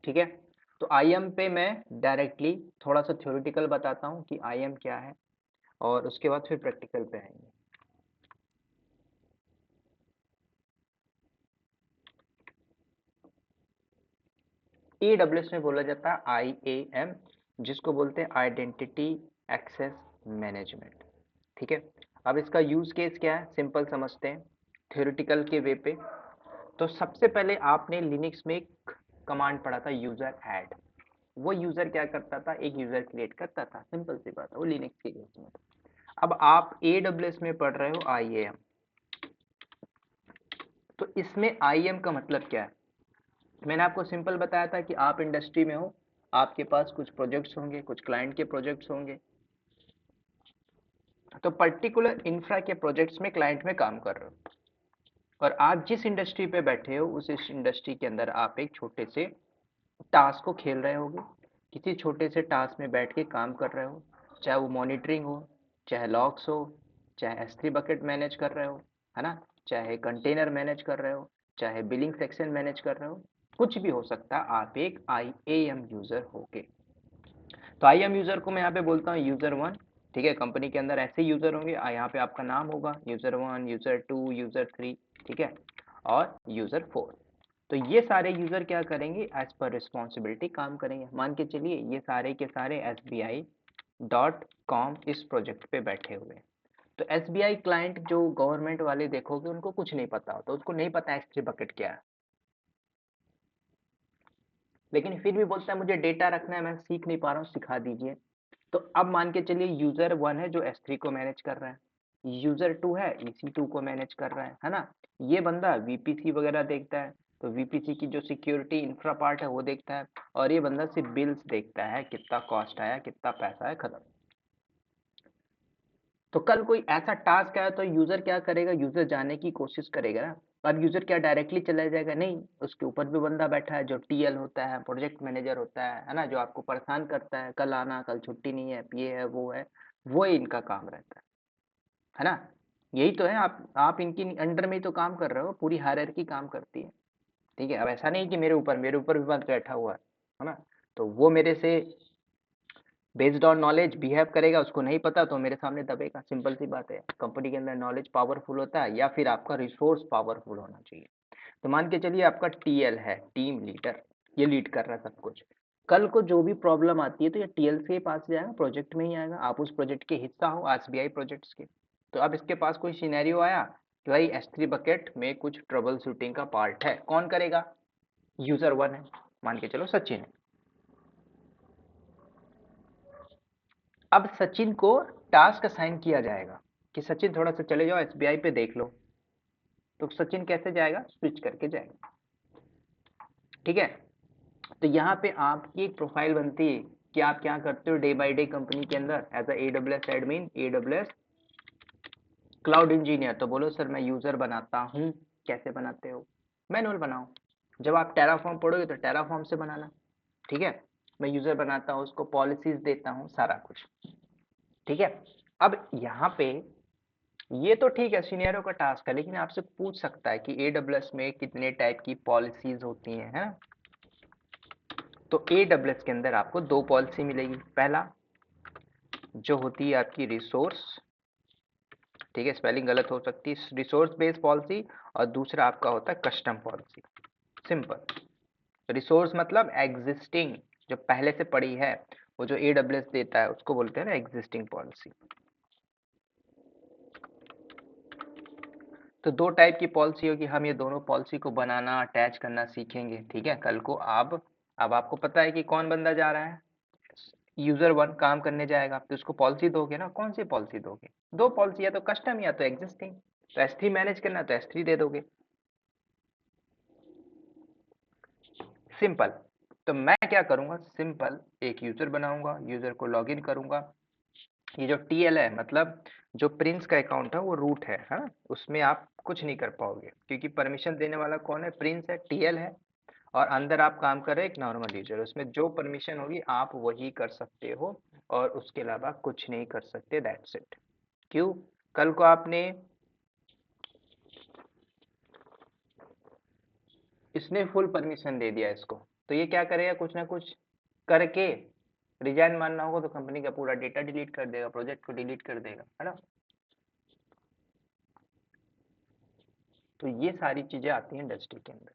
ठीक है। तो IAM पे मैं डायरेक्टली थोड़ा सा थ्योरेटिकल बताता हूँ कि IAM क्या है, और उसके बाद फिर प्रैक्टिकल पे आएंगे। AWS में बोला जाता है IAM, जिसको बोलते हैं आइडेंटिटी एक्सेस मैनेजमेंट। ठीक है। अब इसका यूज केस क्या है, सिंपल समझते हैं थ्योरेटिकल के वे पे। तो सबसे पहले आपने लिनक्स में एक कमांड पढ़ा था, यूजर ऐड। वो यूजर क्या करता था, एक यूजर क्रिएट करता था, सिंपल सी बात है, वो लिनक्स के केस में था। अब आप AWS में पढ़ रहे हो IAM, तो इसमें IAM का मतलब क्या है? मैंने आपको सिंपल बताया था कि आप इंडस्ट्री में हो, आपके पास कुछ प्रोजेक्ट्स होंगे, कुछ क्लाइंट के प्रोजेक्ट्स होंगे, तो पर्टिकुलर इंफ्रा के प्रोजेक्ट्स में क्लाइंट में काम कर रहे हो, और आप जिस इंडस्ट्री पे बैठे हो उस इंडस्ट्री के अंदर आप एक छोटे से टास्क को खेल रहे होगे, किसी छोटे से टास्क में बैठ के काम कर रहे हो, चाहे वो मॉनिटरिंग हो, चाहे लॉग्स हो, चाहे S3 बकेट मैनेज कर रहे हो, है ना, चाहे कंटेनर मैनेज कर रहे हो, चाहे बिलिंग सेक्शन मैनेज कर रहे हो, कुछ भी हो सकता है, आप एक IAM यूजर होगे। तो IAM यूजर को मैं यहाँ पे बोलता हूँ यूजर वन। ठीक है, कंपनी के अंदर ऐसे यूजर होंगे, यहाँ पे आपका नाम होगा user one, user two, user three, ठीक है, और यूजर फोर। तो ये सारे यूजर क्या करेंगे, एज पर रिस्पॉन्सिबिलिटी काम करेंगे। मान के चलिए ये सारे के सारे SBI.com इस प्रोजेक्ट पे बैठे हुए हैं। तो SBI क्लाइंट जो गवर्नमेंट वाले देखोगे उनको कुछ नहीं पता होता, उसको नहीं पता S3 बकेट क्या है, लेकिन फिर भी बोलता है मुझे डेटा रखना है, मैं सीख नहीं पा रहा हूँ, सिखा दीजिए। तो अब मान के चलिए यूजर वन है जो S3 को मैनेज कर रहा है, यूजर टू है EC2 को मैनेज कर रहा है ना। ये बंदा VPC वगैरह देखता है, तो VPC की जो सिक्योरिटी इंफ्रा पार्ट है वो देखता है, और ये बंदा सिर्फ बिल्स देखता है, कितना कॉस्ट आया, कितना पैसा है, खत्म। तो कल कोई ऐसा टास्क आया तो यूजर क्या करेगा, यूजर जाने की कोशिश करेगा ना। अब यूजर क्या डायरेक्टली चला जाएगा, नहीं, उसके ऊपर भी बंदा बैठा है जो TL होता है, प्रोजेक्ट मैनेजर होता है ना, जो आपको परेशान करता है, कल आना, कल छुट्टी नहीं है, ये है वो है, वो ही इनका काम रहता है ना। यही तो है, आप इनकी अंडर में ही तो काम कर रहे हो, पूरी हायरार्की काम करती है। ठीक है, अब ऐसा नहीं कि मेरे ऊपर भी बंदा बैठा हुआ है ना, तो वो मेरे से बेस्ड ऑन नॉलेज बिहेव करेगा, उसको नहीं पता तो मेरे सामने दबेगा, सिंपल सी बात है। कंपनी के अंदर नॉलेज पावरफुल होता है या फिर आपका रिसोर्स पावरफुल होना चाहिए। तो मान के चलिए आपका TL है, टीम लीडर, ये लीड कर रहा है सब कुछ। कल को जो भी प्रॉब्लम आती है तो ये TL के पास जाएगा, प्रोजेक्ट में ही आएगा, आप उस प्रोजेक्ट के हिस्सा हो SBI प्रोजेक्ट्स के। तो अब इसके पास कोई सिनेरियो आया कि भाई S3 बकेट में कुछ ट्रबल शूटिंग का पार्ट है, कौन करेगा, यूजर वन है, मान के चलो सचिन है। अब सचिन को टास्क असाइन किया जाएगा कि सचिन थोड़ा सा चले जाओ SBI पे देख लो। तो सचिन कैसे जाएगा, स्विच करके जाएगा। ठीक है। तो यहाँ पे आपकी एक प्रोफाइल बनती है कि आप क्या करते हो डे बाय डे कंपनी के अंदर as a AWS admin, AWS cloud engineer. तो बोलो सर मैं यूजर बनाता हूँ। कैसे बनाते हो, मैनुअल बनाओ। जब आप टेराफॉर्म पढ़ोगे तो टेराफॉर्म से बनाना। ठीक है, मैं यूजर बनाता हूँ, उसको पॉलिसीज देता हूँ, सारा कुछ। ठीक है। अब यहाँ पे ये तो ठीक है, सीनियरों का टास्क है, लेकिन आपसे पूछ सकता है कि AWS में कितने टाइप की पॉलिसीज होती हैं, है ना। तो AWS के अंदर आपको दो पॉलिसी मिलेगी। पहला जो होती है आपकी रिसोर्स, ठीक है, स्पेलिंग गलत हो सकती है, रिसोर्स बेस्ड पॉलिसी, और दूसरा आपका होता है कस्टम पॉलिसी। सिंपल। रिसोर्स मतलब एग्जिस्टिंग, जो पहले से पड़ी है, वो जो AWS देता है उसको बोलते हैं ना एग्जिस्टिंग पॉलिसी। तो दो टाइप की पॉलिसी होगी, हम ये दोनों पॉलिसी को बनाना अटैच करना सीखेंगे। ठीक है, कल को आप, अब आपको पता है कि कौन बंदा जा रहा है, यूजर वन काम करने जाएगा, तो उसको पॉलिसी दोगे ना, कौन सी पॉलिसी दोगे, दो पॉलिसी, या तो कस्टम या तो एग्जिस्टिंग। तो S3 मैनेज करना तो S3 दे दोगे, सिंपल। तो मैं क्या करूंगा, सिंपल एक यूजर बनाऊंगा, यूजर को लॉगिन करूंगा। ये जो TL है, मतलब जो प्रिंस का अकाउंट है वो रूट है हाँ, उसमें आप कुछ नहीं कर पाओगे, क्योंकि परमिशन देने वाला कौन है, प्रिंस है, TL है, और अंदर आप काम कर रहे हैं एक नॉर्मल यूजर, उसमें जो परमिशन होगी आप वही कर सकते हो, और उसके अलावा कुछ नहीं कर सकते, दैट्स इट। क्यों, कल को आपने इसने फुल परमिशन दे दिया इसको, तो ये क्या करेगा, कुछ ना कुछ करके रिजाइन मानना होगा तो कंपनी का पूरा डेटा डिलीट कर देगा, प्रोजेक्ट को डिलीट कर देगा, है ना। तो ये सारी चीजें आती हैं इंडस्ट्री के अंदर,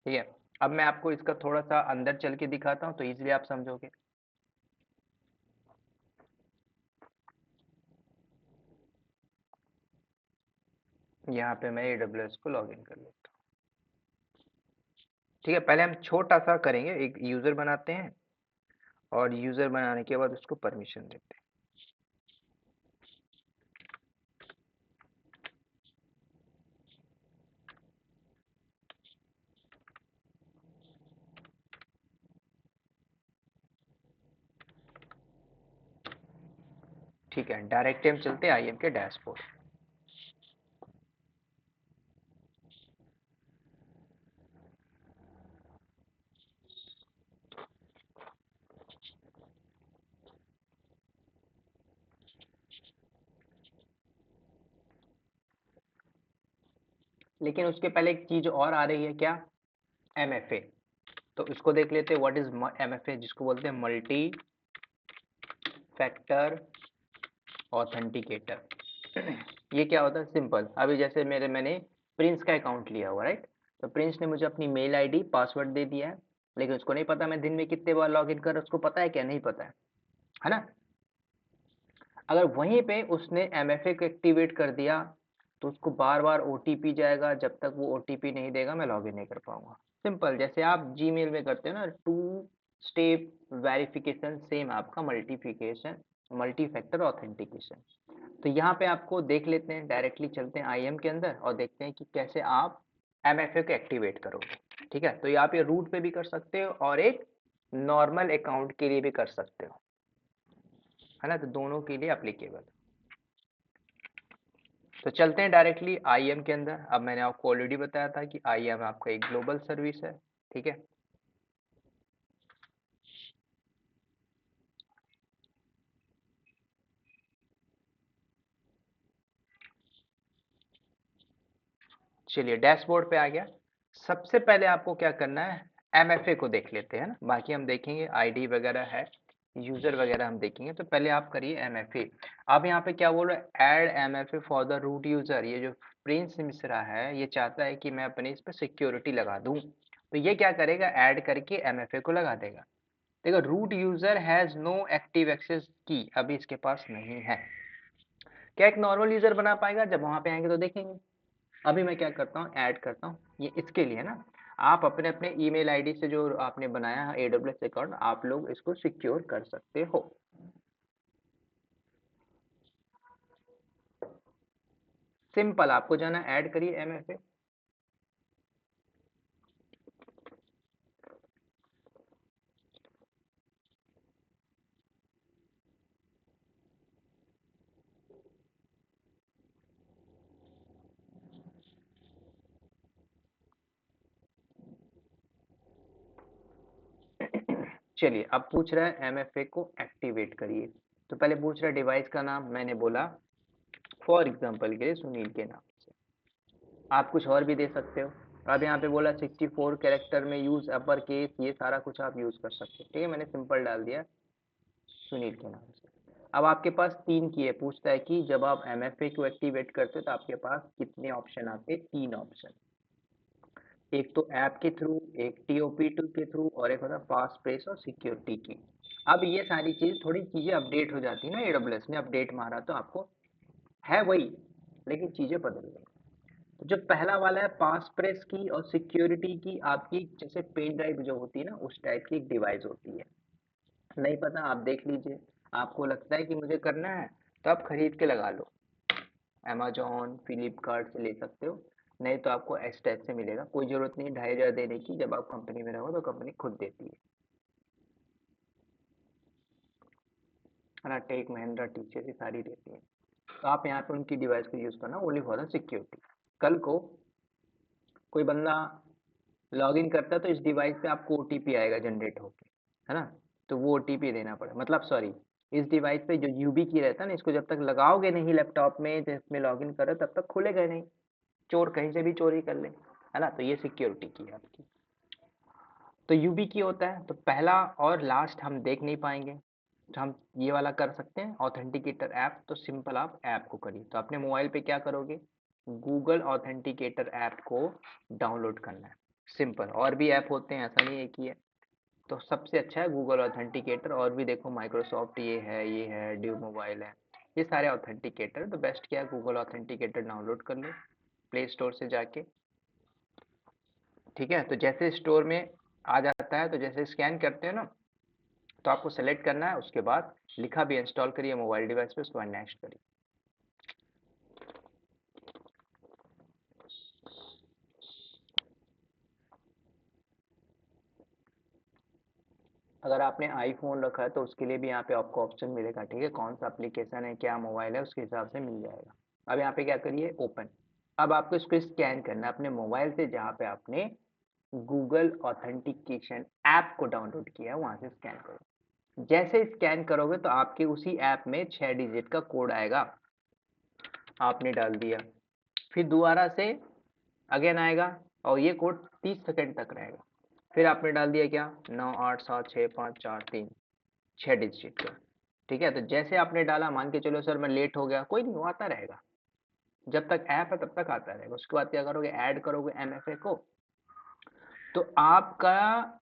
ठीक है। अब मैं आपको इसका थोड़ा सा अंदर चल के दिखाता हूँ तो इजीली आप समझोगे। यहाँ पे मैं AWS को लॉगिन कर लेता हूँ, ठीक है। पहले हम छोटा सा करेंगे, एक यूजर बनाते हैं और यूजर बनाने के बाद उसको परमिशन देते हैं। ठीक है, डायरेक्ट हम चलते हैं IM के डैशबोर्ड। लेकिन उसके पहले एक चीज और आ रही है, क्या, MFA। तो इसको देख लेते हैं, व्हाट इज MFA, जिसको बोलते हैं मल्टी फैक्टर ऑथेंटिकेटर। ये क्या होता है, सिंपल, अभी जैसे मैंने प्रिंस का अकाउंट लिया हुआ, राइट। तो प्रिंस ने मुझे अपनी मेल आईडी पासवर्ड दे दिया है, लेकिन उसको नहीं पता मैं दिन में कितने बार लॉग इन कर, उसको पता है क्या, नहीं पता है ना। अगर वहीं पे उसने MFA को एक्टिवेट कर दिया तो उसको बार बार OTP जाएगा, जब तक वो OTP नहीं देगा मैं लॉग इन नहीं कर पाऊंगा। सिंपल, जैसे आप जीमेल में करते हो ना 2 स्टेप वेरिफिकेशन, सेम आपका मल्टीफिकेशन मल्टी फैक्टर ऑथेंटिकेशन। तो यहाँ पे आपको देख लेते हैं, डायरेक्टली चलते हैं IM के अंदर और देखते हैं कि कैसे आप MFA को एक्टिवेट करोगे, ठीक है। तो यहाँ पे रूट पे भी कर सकते हो और एक नॉर्मल अकाउंट के लिए भी कर सकते हो, है ना, तो दोनों के लिए अप्लीकेबल। तो चलते हैं डायरेक्टली IM के अंदर। अब मैंने आपको ऑलरेडी बताया था कि IM आपका एक ग्लोबल सर्विस है, ठीक है। चलिए डैशबोर्ड पे आ गया। सबसे पहले आपको क्या करना है, MFA को देख लेते हैं ना, बाकी हम देखेंगे ID वगैरह है, यूजर वगैरह हम देखेंगे। तो पहले आप करिए MFA। अब यहाँ पे क्या बोल रहा है, add MFA for the root user. ये जो प्रिंस मिश्रा है ये चाहता है कि मैं अपने इस पर सिक्योरिटी लगा दूं, तो ये क्या करेगा, ऐड करके MFA को लगा देगा। देखो, root user has no active access key, अभी इसके पास नहीं है। क्या एक नॉर्मल यूजर बना पाएगा, जब वहां पे आएंगे तो देखेंगे। अभी मैं क्या करता हूँ, ऐड करता हूँ, ये इसके लिए ना, आप अपने अपने ईमेल आईडी से जो आपने बनाया है AWS अकाउंट, आप लोग इसको सिक्योर कर सकते हो। सिंपल, आपको जाना, ऐड करिए MFA। चलिए, अब पूछ रहा है MFA को एक्टिवेट करिए। तो पहले पूछ रहा है डिवाइस का नाम, मैंने बोला फॉर एग्जाम्पल के लिए सुनील के नाम से, आप कुछ और भी दे सकते हो। अब यहाँ पे बोला 64 कैरेक्टर में यूज अपर केस, ये सारा कुछ आप यूज कर सकते हो, ठीक है। मैंने सिंपल डाल दिया सुनील के नाम से। अब आपके पास 3 की है, पूछता है कि जब आप MFA को एक्टिवेट करते हो तो आपके पास कितने ऑप्शन आते हैं, 3 ऑप्शन। एक तो ऐप के थ्रू, एक TOP2 के थ्रू, और एक होता है फास्ट प्रेस और सिक्योरिटी की। अब ये सारी चीज, थोड़ी चीजें अपडेट हो जाती है ना, AWS ने अपडेट मारा तो आपको है वही, लेकिन चीजें बदल गई। तो जो पहला वाला है पास प्रेस की और सिक्योरिटी की, आपकी जैसे पेन ड्राइव जो होती है ना, उस टाइप की एक डिवाइस होती है। नहीं पता, आप देख लीजिए। आपको लगता है कि मुझे करना है तो आप खरीद के लगा लो, अमेजोन फ्लिपकार्ट से ले सकते हो। नहीं तो आपको एस टाइप से मिलेगा, कोई जरूरत नहीं 2,500 देने की, जब आप कंपनी में रहो तो कंपनी खुद देती है ना, टेक महिंद्रा टीचर, ये सारी देती है। तो आप यहाँ पे उनकी डिवाइस को यूज करना, ओनली फॉर द सिक्योरिटी। कल को कोई बंदा लॉग इन करता है तो इस डिवाइस पे आपको OTP आएगा जनरेट होके, है ना। तो वो OTP देना पड़ेगा, मतलब सॉरी, इस डिवाइस पे जो UB की रहता है ना, इसको जब तक लगाओगे नहीं लैपटॉप में जिसमें लॉग इन करो, तब तक खुलेगा नहीं, चोर कहीं से भी चोरी कर ले, है ना। तो ये सिक्योरिटी की है आपकी। तो यूबी की होता है, तो पहला और लास्ट हम देख नहीं पाएंगे, तो हम ये वाला कर सकते हैं ऑथेंटिकेटर ऐप। तो सिंपल आप ऐप को करिए। तो अपने मोबाइल पे क्या करोगे, गूगल ऑथेंटिकेटर ऐप को डाउनलोड करना है। सिंपल, और भी ऐप होते हैं, ऐसा नहीं एक ही है। तो सबसे अच्छा है गूगल ऑथेंटिकेटर। और भी देखो माइक्रोसॉफ्ट ये है ड्यू मोबाइल है, ये सारे ऑथेंटिकेटर। तो बेस्ट क्या है, गूगल ऑथेंटिकेटर डाउनलोड कर लो प्ले स्टोर से जाके। ठीक है, तो जैसे स्टोर में आ जाता है, तो जैसे स्कैन करते हैं ना, तो आपको सेलेक्ट करना है, उसके बाद लिखा भी इंस्टॉल करिए मोबाइल डिवाइस पे, उसके बाद नेक्स्ट करिए। अगर आपने आईफोन रखा है तो उसके लिए भी यहाँ पे आपको ऑप्शन मिलेगा। ठीक है, कौन सा एप्लीकेशन है, क्या मोबाइल है, उसके हिसाब से मिल जाएगा। अब यहाँ पे क्या करिए, ओपन। अब आपको इसको स्कैन करना है अपने मोबाइल से, जहाँ पे आपने गूगल ऑथेंटिकेशन ऐप को डाउनलोड किया है वहां से स्कैन करो। जैसे स्कैन करोगे तो आपके उसी ऐप में 6 डिजिट का कोड आएगा, आपने डाल दिया, फिर दोबारा से अगेन आएगा, और ये कोड 30 सेकंड तक रहेगा। फिर आपने डाल दिया क्या, 9 8 7 6 5 4 3, 6 डिजिट का। ठीक है, तो जैसे आपने डाला, मान के चलो सर मैं लेट हो गया, कोई नहीं, वो आता रहेगा। जब तक ऐप है तब तक आता रहेगा। उसके बाद क्या करोगे, ऐड करोगे एमएफए को, तो आपका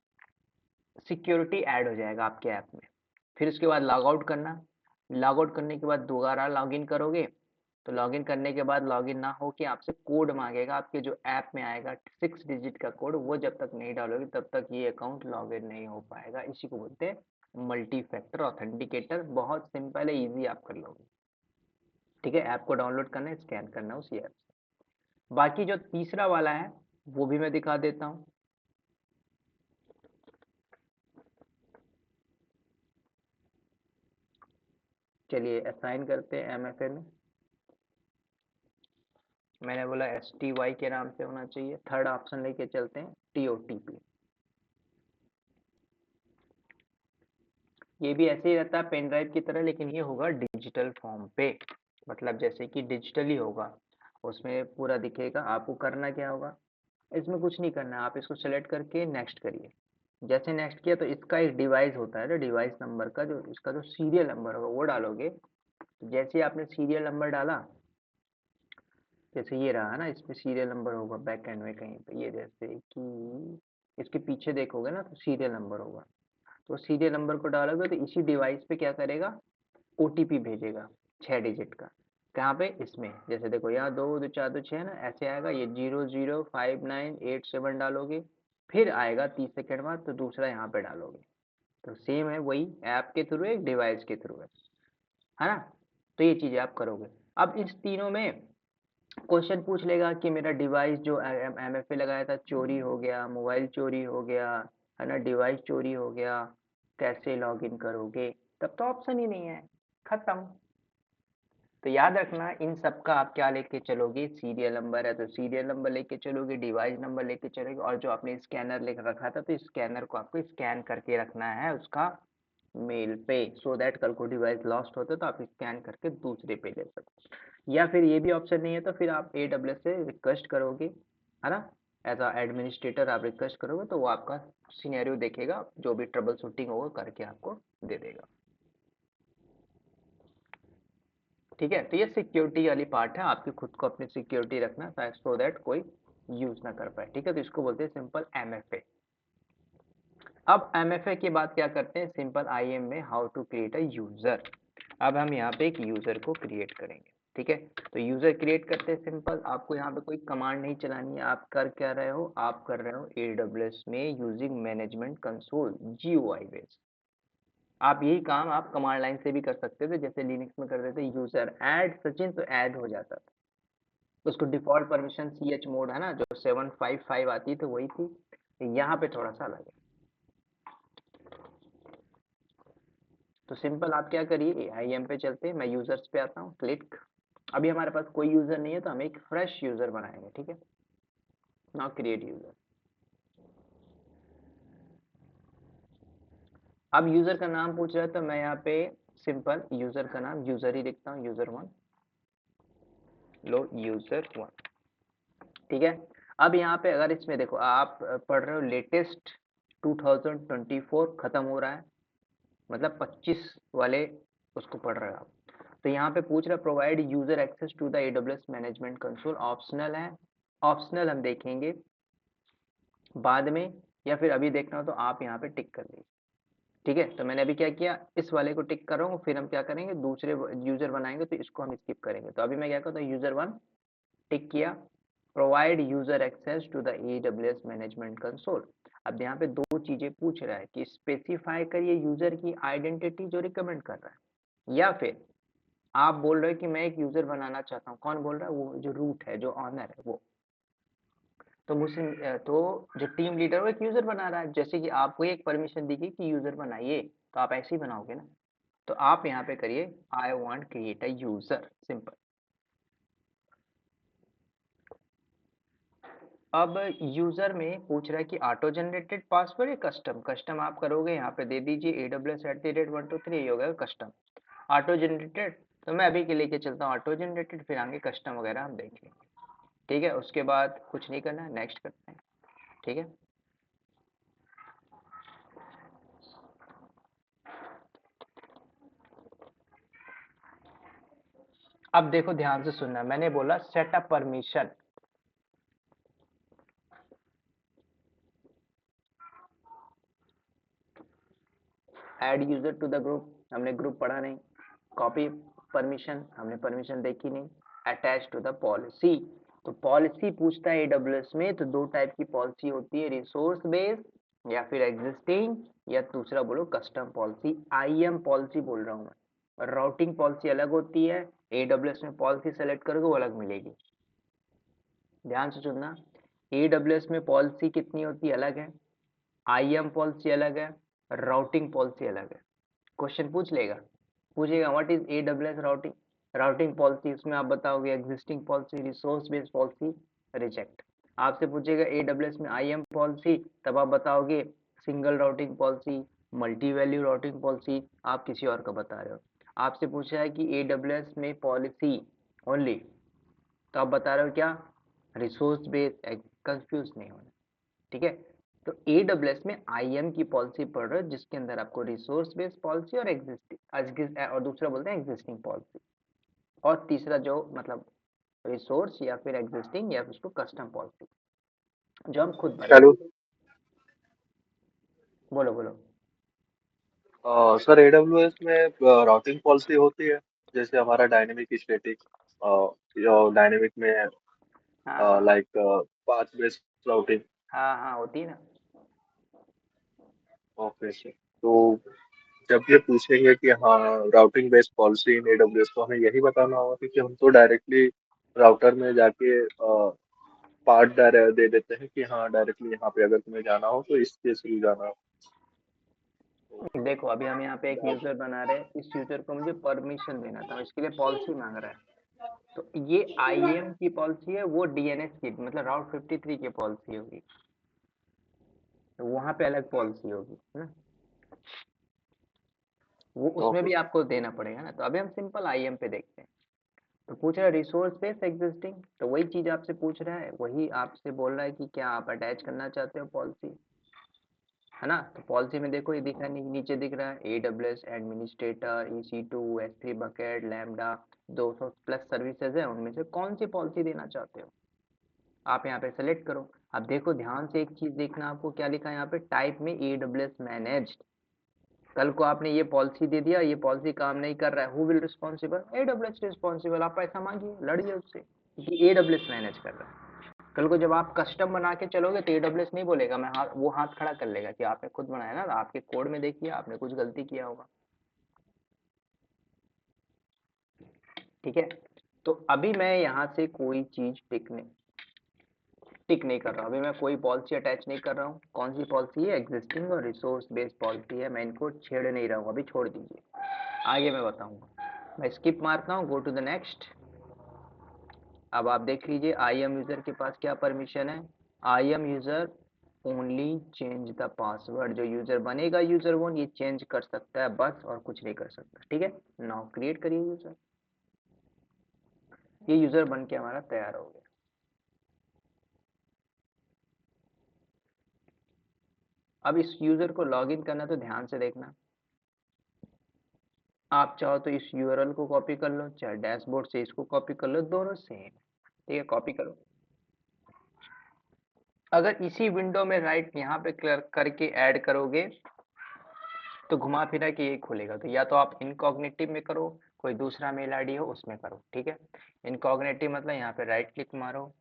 सिक्योरिटी ऐड हो जाएगा आपके ऐप में। फिर उसके बाद लॉग आउट करना। लॉग आउट करने के बाद दोबारा लॉगिन करोगे, तो लॉगिन करने के बाद लॉगिन ना हो कि आपसे कोड मांगेगा, आपके जो ऐप में आएगा 6 डिजिट का कोड, वो जब तक नहीं डालोगे तब तक ये अकाउंट लॉगिन नहीं हो पाएगा। इसी को बोलते हैं मल्टी फैक्टर ऑथेंटिकेटर। बहुत सिंपल है, इजी आप कर लोगे। ठीक है, ऐप को डाउनलोड करना है, स्कैन करना है उसी ऐप से। बाकी जो तीसरा वाला है वो भी मैं दिखा देता हूँ। चलिए असाइन करते हैं एमएफए में। मैंने बोला STY के नाम से होना चाहिए। थर्ड ऑप्शन लेके चलते हैं, TOTP। ये भी ऐसे ही रहता है पेन ड्राइव की तरह, लेकिन ये होगा डिजिटल फॉर्म पे, मतलब जैसे कि डिजिटली होगा, उसमें पूरा दिखेगा। आपको करना क्या होगा, इसमें कुछ नहीं करना है, आप इसको सेलेक्ट करके नेक्स्ट करिए। जैसे नेक्स्ट किया तो इसका एक डिवाइस होता है, जो डिवाइस नंबर का, जो इसका जो सीरियल नंबर होगा वो डालोगे। तो जैसे ही आपने सीरियल नंबर डाला, जैसे ये रहा ना, इसमें सीरियल नंबर होगा बैक एंड में कहीं पे, ये जैसे कि इसके पीछे देखोगे ना तो सीरियल नंबर होगा। तो सीरियल नंबर को डालोगे तो इसी डिवाइस पे क्या करेगा, ओटीपी भेजेगा 6 डिजिट का। कहाँ पे, इसमें जैसे देखो यहाँ 2 2 4 2 6 ना, ऐसे आएगा। ये 005987 डालोगे, फिर आएगा 30 सेकंड बाद, तो दूसरा यहाँ पे डालोगे। तो सेम है, वही ऐप के थ्रू है, एक डिवाइस के थ्रू है ना। तो ये चीजें आप करोगे। अब इस तीनों में क्वेश्चन पूछ लेगा कि मेरा डिवाइस जो एमएफए लगाया था चोरी हो गया, मोबाइल चोरी हो गया, है ना, डिवाइस चोरी हो गया, कैसे लॉगिन करोगे, तब तो ऑप्शन ही नहीं है, खत्म। तो याद रखना, इन सब का आप क्या लेके चलोगे, सीरियल नंबर है तो सीरियल नंबर लेके चलोगे, डिवाइस नंबर लेके चलोगे, और जो आपने स्कैनर लेकर रखा था तो स्कैनर को आपको स्कैन करके रखना है उसका मेल पे, सो दैट कल को डिवाइस लॉस्ट होता तो आप स्कैन करके दूसरे पे ले सकते। या फिर ये भी ऑप्शन नहीं है तो फिर आप AWS से रिक्वेस्ट करोगे, है ना, एज अ एडमिनिस्ट्रेटर आप रिक्वेस्ट करोगे, तो वो आपका सिनेरियो देखेगा, जो भी ट्रबल शूटिंग होगा करके आपको दे देगा। ठीक है, तो ये सिक्योरिटी वाली पार्ट है, आपकी खुद को अपनी सिक्योरिटी रखना, सो दैट कोई यूज ना कर पाए। ठीक है, तो इसको बोलते हैं सिंपल एमएफए। अब एमएफए के बाद क्या करते हैं, सिंपल आईएम में how to create a user. अब हम यहाँ पे एक यूजर को क्रिएट करेंगे। ठीक है, तो यूजर क्रिएट करते हैं सिंपल। आपको यहाँ पे कोई कमांड नहीं चलानी है। आप कर क्या रहे हो, आप कर रहे हो AWS में using management console GUI base. आप यही काम आप कमांड लाइन से भी कर सकते थे, जैसे लिनक्स में करते थे यूजर ऐड सचिन, तो ऐड हो जाता था। उसको डिफॉल्ट परमिशन CH मोड है ना, जो 755 आती थी वही थी। यहाँ पे थोड़ा सा अलग है। तो सिंपल आप क्या करिए, IAM पे चलते हैं, मैं यूजर्स पे आता हूँ, क्लिक। अभी हमारे पास कोई यूजर नहीं है तो हम एक फ्रेश यूजर बनाएंगे। ठीक है, नाउ क्रिएट यूजर। अब यूजर का नाम पूछ रहा है, तो मैं यहाँ पे सिंपल यूजर का नाम यूजर ही लिखता हूँ, यूजर 1। लो यूजर 1। ठीक है, अब यहाँ पे अगर इसमें देखो, आप पढ़ रहे हो लेटेस्ट 2024 खत्म हो रहा है, मतलब 25 वाले उसको पढ़ रहे हो आप। तो यहाँ पे पूछ रहा है provide user access to the AWS management console, optional है, ऑप्शनल हम देखेंगे बाद में, या फिर अभी देखना हो तो आप यहाँ पे टिक कर लीजिए। ठीक है, तो मैंने अभी क्या किया, इस वाले को टिक कर रहा हूँ, फिर हम क्या करेंगे, दूसरे यूजर बनाएंगे तो इसको हम स्किप करेंगे। तो अभी मैं क्या करता हूँ, यूजर 1 टिक किया, provide user access to the AWS management console. अब यहाँ पे दो चीजें पूछ रहा है कि स्पेसिफाई करिए यूजर की आइडेंटिटी जो रिकमेंड कर रहा है, या फिर आप बोल रहे हो कि मैं एक यूजर बनाना चाहता हूँ। कौन बोल रहा है, वो जो रूट है, जो ऑनर है वो। तो मुझसे तो जो टीम लीडर वो एक यूजर बना रहा है, जैसे कि आपको एक परमिशन दी गई कि यूजर बनाइए, तो आप ऐसे ही बनाओगे ना। तो आप यहाँ पे करिए I want create a user, simple. अब यूजर में पूछ रहा है कि ऑटो जनरेटेड पासवर्ड या कस्टम। कस्टम आप करोगे, यहाँ पे दे दीजिए AWS@123, ये हो गया कस्टम। ऑटो जनरेटेड तो मैं अभी के लेके चलता हूँ ऑटो जनरेटेड, फिर आगे कस्टम वगैरह हम देख लेंगे। ठीक है, उसके बाद कुछ नहीं करना है, नेक्स्ट करते हैं। ठीक है, अब देखो ध्यान से सुनना, मैंने बोला setup permission. Add user to the group, हमने ग्रुप पढ़ा नहीं। कॉपी परमिशन, हमने परमिशन देखी नहीं। अटैच टू द पॉलिसी, तो पॉलिसी पूछता है AWS में, तो दो टाइप की पॉलिसी होती है, रिसोर्स बेस्ड या फिर एग्जिस्टिंग, या दूसरा बोलो कस्टम पॉलिसी। IAM पॉलिसी बोल रहा हूँ मैं। राउटिंग पॉलिसी अलग होती है, AWS में पॉलिसी सेलेक्ट करोगे वो अलग मिलेगी। ध्यान से सुनना, AWS में पॉलिसी कितनी होती है, अलग है। IAM पॉलिसी अलग है, राउटिंग पॉलिसी अलग है। क्वेश्चन पूछ लेगा, पूछेगा what is AWS routing, routing policy, उसमें आप बताओगे existing policy, resource based policy, reject. आपसे पूछेगा AWS में IAM पॉलिसी, तब आप बताओगे single routing policy, multi value routing policy, आप किसी और का बता रहे हो। आपसे पूछा है कि AWS में पॉलिसी ओनली, तो आप बता रहे हो क्या, रिसोर्स बेस्ड। कंफ्यूज नहीं होना, ठीक है। तो AWS में IAM की पॉलिसी पढ़ रहे हो, जिसके अंदर आपको रिसोर्स बेस्ड पॉलिसी और एग्जिस्टिंग और दूसरा बोलते हैं एग्जिस्टिंग पॉलिसी, और तीसरा जो मतलब रिसोर्स या फिर एग्जिस्टिंग या फिर उसको कस्टम पॉलिसी, जो हम खुद बनाए। चलो बोलो बोलो। सर AWS में राउटिंग पॉलिसी होती है, जैसे हमारा डायनेमिक स्टैटिक डायनेमिक में हाँ हाँ लाइक पाथ बेस्ड राउटिंग। हाँ हाँ, होती है ना। ओके सर, तो जब ये पूछेंगे कि हाँ routing based policy in AWS, तो हमें यही बताना होगा, क्योंकि हम तो डायरेक्टली राउटर में जाके पार्ट दे देते हैं कि हाँ डायरेक्टली यहाँ पे अगर तुम्हें जाना हो तो इसके थ्रू जाना हो। देखो अभी हम यहाँ पे एक यूजर बना रहे हैं, इस यूजर को मुझे परमिशन देना था, इसके लिए पॉलिसी मांग रहा है। तो ये IAM की पॉलिसी है, वो DNS की मतलब राउट 53 की पॉलिसी होगी, तो वहां पे अलग पॉलिसी होगी, है ना। वो उसमें ओके भी सर। आपको देना पड़ेगा ना। तो अभी हम सिंपल IAM पे देखते हैं। तो पूछ रहा है रिसोर्स बेस एग्जिस्टिंग, तो वही चीज आपसे पूछ रहा है, वही आपसे बोल रहा है कि क्या आप अटैच करना चाहते हो पॉलिसी, है ना। तो पॉलिसी में देखो ये दिख रहा है, नीचे दिख रहा है AWS administrator, EC2, S3 bucket, lambda, 200 plus services है, उनमें से कौन सी पॉलिसी देना चाहते हो, आप यहाँ पे सेलेक्ट करो। अब देखो ध्यान से एक चीज देखना, आपको क्या लिखा है यहाँ पे, टाइप में AWS मैनेज्ड। कल को आपने ये पॉलिसी दे दिया, ये पॉलिसी काम नहीं कर रहा है, who will responsible, AWS responsible. आप पैसा मांगिए, लड़िए उससे, क्योंकि AWS मैनेज कर रहा है। कल को जब आप कस्टम बना के चलोगे तो AWS नहीं बोलेगा, मैं हाथ, वो हाथ खड़ा कर लेगा कि आपने खुद बनाया ना, आपके कोड में देखिए आपने कुछ गलती किया होगा। ठीक है, तो अभी मैं यहाँ से कोई चीज टिक नहीं कर रहा हूँ, अभी मैं कोई पॉलिसी अटैच नहीं कर रहा हूँ। कौन सी पॉलिसी है, एग्जिस्टिंग और रिसोर्स बेस्ड पॉलिसी है, मैं इनको छेड़ नहीं रहा हूँ, अभी छोड़ दीजिए, आगे मैं बताऊंगा। मैं स्किप मारता हूँ, गो टू द नेक्स्ट। अब आप देख लीजिए IAM यूजर के पास क्या परमिशन है। IAM user only change the password, जो यूजर बनेगा यूजर वन ये चेंज कर सकता है बस, और कुछ नहीं कर सकता। ठीक है, नाउ क्रिएट करिए यूजर। ये यूजर बन के हमारा तैयार हो गया। अब इस यूजर को लॉगिन करना तो ध्यान से देखना, आप चाहो तो इस यूआरएल को कॉपी कर लो, चाहे डैशबोर्ड से इसको कॉपी कर लो, दोनों सेम। ठीक है, कॉपी करो। अगर इसी विंडो में राइट यहाँ पे क्लियर करके ऐड करोगे तो घुमा फिरा के ये खुलेगा। तो या तो आप इनकॉग्निटिव में करो, कोई दूसरा मेल आईडी हो उसमें करो। ठीक है, इनकॉग्निटिव मतलब यहाँ पे राइट क्लिक मारो,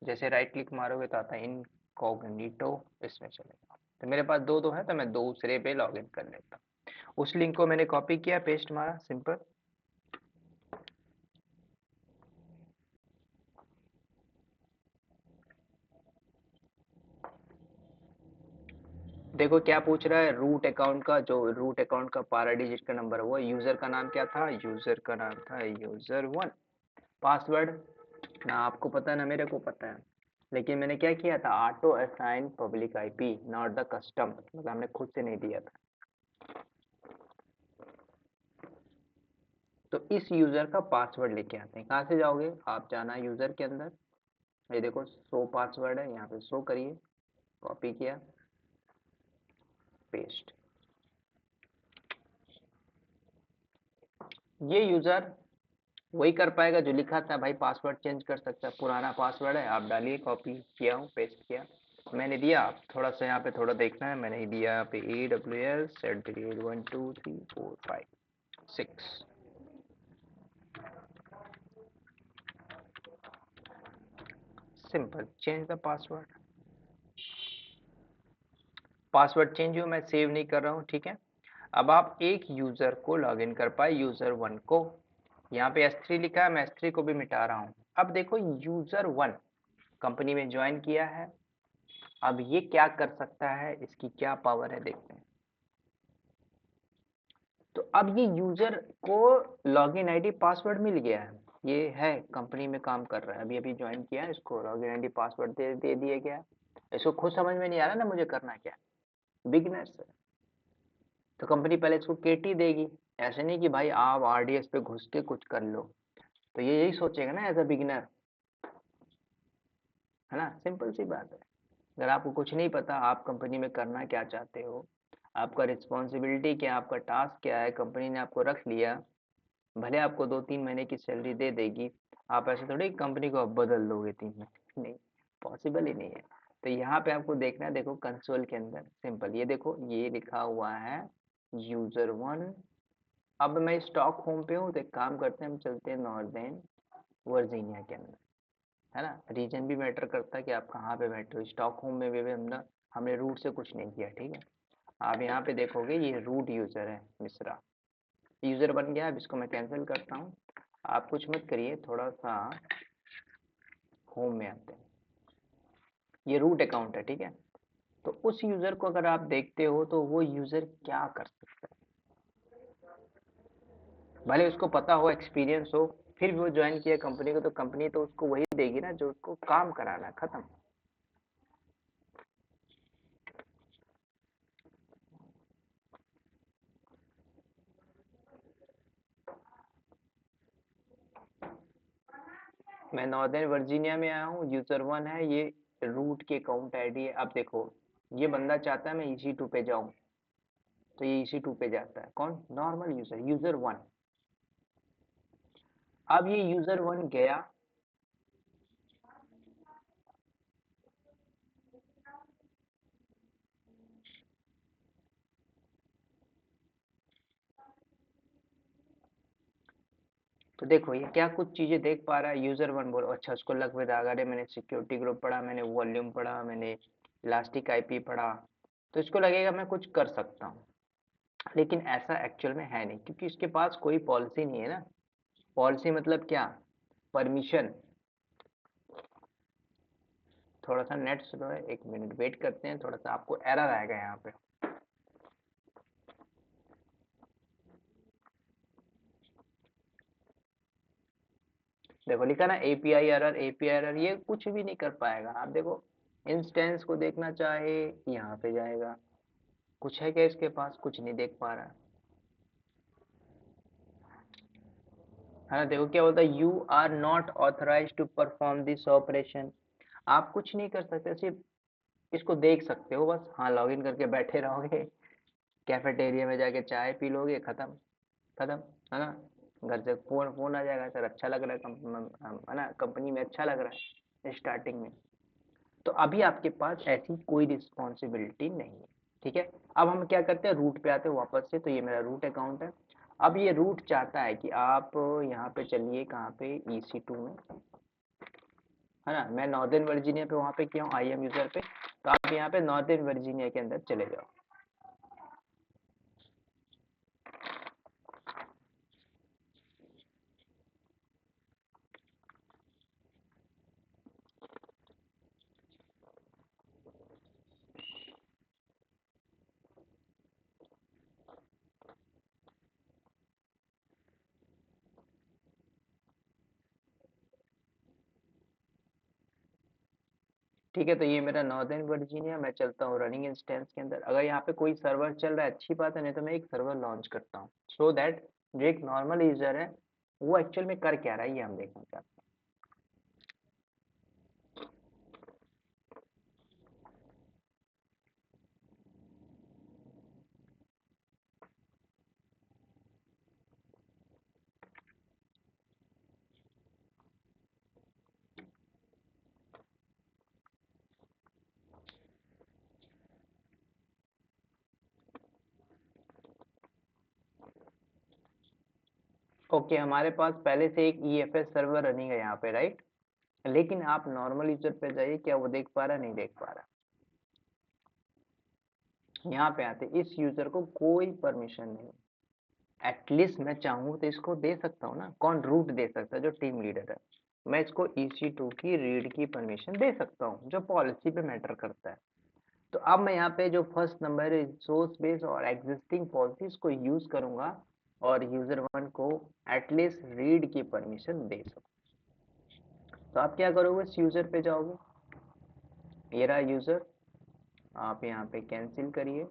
जैसे राइट क्लिक मारोगे तो आता है इनकॉग्निटो, इसमें चलेगा। तो मेरे पास दो दो है तो मैं दूसरे पे लॉग इन कर लेता हूँ। उस लिंक को मैंने कॉपी किया, पेस्ट मारा, सिंपल। देखो क्या पूछ रहा है, रूट अकाउंट का, जो रूट अकाउंट का 12 डिजिट का नंबर है वो, यूजर का नाम क्या था, यूजर का नाम था user1। पासवर्ड ना आपको पता है ना मेरे को पता है, लेकिन मैंने क्या किया था, auto assign public IP not the custom, मतलब हमने खुद से नहीं दिया था। तो इस यूजर का पासवर्ड लेके आते हैं। कहाँ से जाओगे आप, जाना यूजर के अंदर, ये देखो शो पासवर्ड है, यहाँ पे शो करिए, कॉपी किया, पेस्ट। ये यूजर वही कर पाएगा जो लिखा था भाई, पासवर्ड चेंज कर सकता है, पुराना पासवर्ड है, आप डालिए, कॉपी किया हूँ, पेस्ट किया, मैंने दिया। आप थोड़ा सा यहाँ पे थोड़ा देखना है, मैंने दिया यहाँ पे AWS@12345 6। Simple, change the password. Password change हुआ, मैं सेव नहीं कर रहा हूँ। ठीक है, अब आप एक यूजर को लॉगिन कर पाए, user1 को। यहाँ पे S3 लिखा है, मैं S3 को भी मिटा रहा हूँ। अब देखो user1 कंपनी में ज्वाइन किया है, अब ये क्या कर सकता है, इसकी क्या पावर है देखते हैं। तो अब ये यूजर को लॉगिन आईडी पासवर्ड मिल गया है, ये है कंपनी में काम कर रहा है, अभी अभी ज्वाइन किया है, इसको लॉगिन आईडी पासवर्ड दे दिया गया। इसको खुद समझ में नहीं आ रहा ना मुझे करना क्या, बिगिनर्स है, तो कंपनी पहले इसको केटी देगी। ऐसे नहीं कि भाई आप आरडीएस पे घुस के कुछ कर लो, तो ये यही सोचेगा ना एज अ बिगिनर, है ना, सिंपल सी बात है। अगर आपको कुछ नहीं पता आप कंपनी में करना क्या चाहते हो, आपका रिस्पॉन्सिबिलिटी क्या है, आपका टास्क क्या है, कंपनी ने आपको रख लिया, भले आपको 2-3 महीने की सैलरी दे देगी, आप ऐसे थोड़ी कंपनी को अब बदल दोगे 3 महीने, नहीं, पॉसिबल ही नहीं है। तो यहाँ पे आपको देखना है, देखो कंसोल के अंदर सिंपल, ये देखो ये लिखा हुआ है user1। अब मैं स्टॉक होम पे हूँ, तो एक काम करते हैं, हम चलते हैं नॉर्दर्न वर्जीनिया के अंदर, है ना, रीजन भी मैटर करता है कि आप कहाँ पे बैठे हो। स्टॉक होम में भी हमने हमने रूट से कुछ नहीं किया। ठीक है, आप यहाँ पे देखोगे ये रूट यूजर है मिश्रा, यूजर बन गया। अब इसको मैं कैंसिल करता हूँ, आप कुछ मत करिए, थोड़ा सा होम में आते हैं, ये रूट अकाउंट है। ठीक है, तो उस यूजर को अगर आप देखते हो तो वो यूजर क्या कर सकता है, भले उसको पता हो, एक्सपीरियंस हो, फिर भी वो ज्वाइन किया कंपनी को, तो कंपनी तो उसको वही देगी ना जो उसको काम कराना है, खत्म। मैं नॉर्दर्न वर्जीनिया में आया हूँ, यूजर1 है, ये रूट की अकाउंट आईडी है। अब देखो ये बंदा चाहता है मैं EC2 पे जाऊं, तो ये EC2 पे जाता है, कौन, नॉर्मल यूजर, यूजर1। अब ये यूजर1 गया, तो देखो ये क्या कुछ चीजें देख पा रहा है। यूजर1 बोलो अच्छा, उसको लग में आ गया, मैंने सिक्योरिटी ग्रुप पढ़ा, मैंने वॉल्यूम पढ़ा, मैंने इलास्टिक आईपी पढ़ा, तो इसको लगेगा मैं कुछ कर सकता हूँ। लेकिन ऐसा एक्चुअल में है नहीं, क्योंकि इसके पास कोई पॉलिसी नहीं है ना। पॉलिसी मतलब क्या, परमिशन। थोड़ा सा नेट स्लो है, 1 मिनट वेट करते हैं, थोड़ा सा आपको एरर आएगा यहाँ पे। देखो लिखा ना एपीआई एरर, एपीआई एरर, ये कुछ भी नहीं कर पाएगा। आप देखो इंस्टेंस को देखना चाहे यहाँ पे जाएगा, कुछ है क्या इसके पास, कुछ नहीं देख पा रहा है ना। देखो क्या बोलता है, you are not authorize to perform this operation, आप कुछ नहीं कर सकते, सिर्फ इसको देख सकते हो बस, हाँ लॉगिन करके बैठे रहोगे, कैफेटेरिया में जाके चाय पी लोगे, खत्म खत्म, है ना। घर से फोन फोन आ जाएगा, सर अच्छा लग रहा है है ना, कंपनी में अच्छा लग रहा है स्टार्टिंग में। तो अभी आपके पास ऐसी कोई रिस्पॉन्सिबिलिटी नहीं है, ठीक है। अब हम क्या करते हैं, रूट पे आते हैं वापस से। तो ये मेरा रूट अकाउंट है। अब ये रूट चाहता है कि आप यहाँ पे चलिए, कहाँ पे, EC2 में, है ना। मैं नॉर्दर्न वर्जीनिया पे वहाँ पे किया हूँ IM यूजर पे। तो आप यहाँ पे नॉर्दर्न वर्जीनिया के अंदर चले जाओ। ठीक है, तो ये मेरा नॉर्दर्न वर्जीनिया, मैं चलता हूँ रनिंग इंस्टेंस के अंदर। अगर यहाँ पे कोई सर्वर चल रहा है अच्छी बात है, नहीं तो मैं एक सर्वर लॉन्च करता हूँ, सो दैट जो एक नॉर्मल यूजर है वो एक्चुअल में कर क्या रहा है ये हम देखना चाहते हैं। ओके, हमारे पास पहले से एक EFS सर्वर रनिंग है यहाँ पे, राइट। लेकिन आप नॉर्मल यूजर पे जाइए, क्या वो देख पा रहा है, नहीं देख पा रहा। यहाँ पे आते, इस यूजर को कोई परमिशन नहीं। एटलीस्ट मैं चाहूँ तो इसको दे सकता हूँ ना, कौन रूट दे सकता है, जो टीम लीडर है। मैं इसको EC2 की रीड की परमिशन दे सकता हूँ, जो पॉलिसी पे मैटर करता है। तो अब मैं यहाँ पे जो फर्स्ट नंबर है, सोर्स बेस और एग्जिस्टिंग पॉलिसीज को यूज करूंगा, और यूजर वन को एटलीस्ट रीड की परमिशन दे सकूँ। तो आप क्या करोगे, इस यूजर पे जाओगे, ये रहा यूजर, आप यहाँ पे कैंसिल करिए,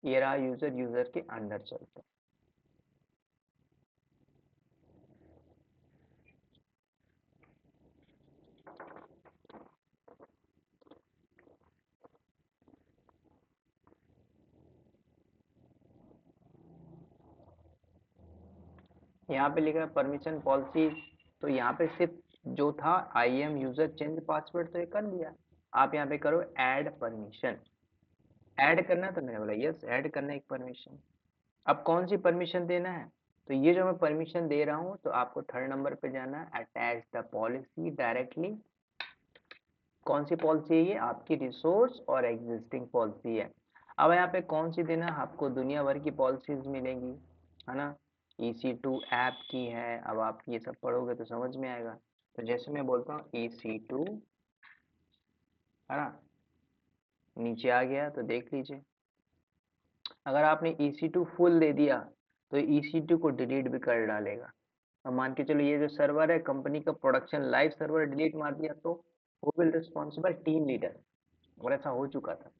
ये रहा यूजर, यूजर के अंदर चलते हैं। यहाँ पे लिखा है परमिशन पॉलिसी। तो यहाँ पे सिर्फ जो था IM यूजर चेंज पासवर्ड, तो ये कर लिया। आप यहाँ पे करो ऐड परमिशन। ऐड करना, तो मैंने बोला यस, ऐड करना एक परमिशन। अब कौन सी परमिशन देना है, तो ये जो मैं परमिशन दे रहा हूँ, तो आपको थर्ड नंबर पे जाना है, अटैच द पॉलिसी डायरेक्टली। कौन सी पॉलिसी है ये, आपकी रिसोर्स और एग्जिस्टिंग पॉलिसी है। अब यहाँ पे कौन सी देना, आपको दुनिया भर की पॉलिसीज मिलेंगी, है ना। EC2 ऐप की है, अब आप ये सब पढ़ोगे तो समझ में आएगा। तो जैसे मैं बोलता हूँ EC2, है ना, नीचे आ गया तो देख लीजिए। अगर आपने EC2 फुल दे दिया तो EC2 को डिलीट भी कर डालेगा। अब मान के चलो ये जो सर्वर है कंपनी का प्रोडक्शन लाइव सर्वर डिलीट मार दिया, तो वो विल रिस्पॉन्सिबल टीम लीडर, और ऐसा हो चुका था।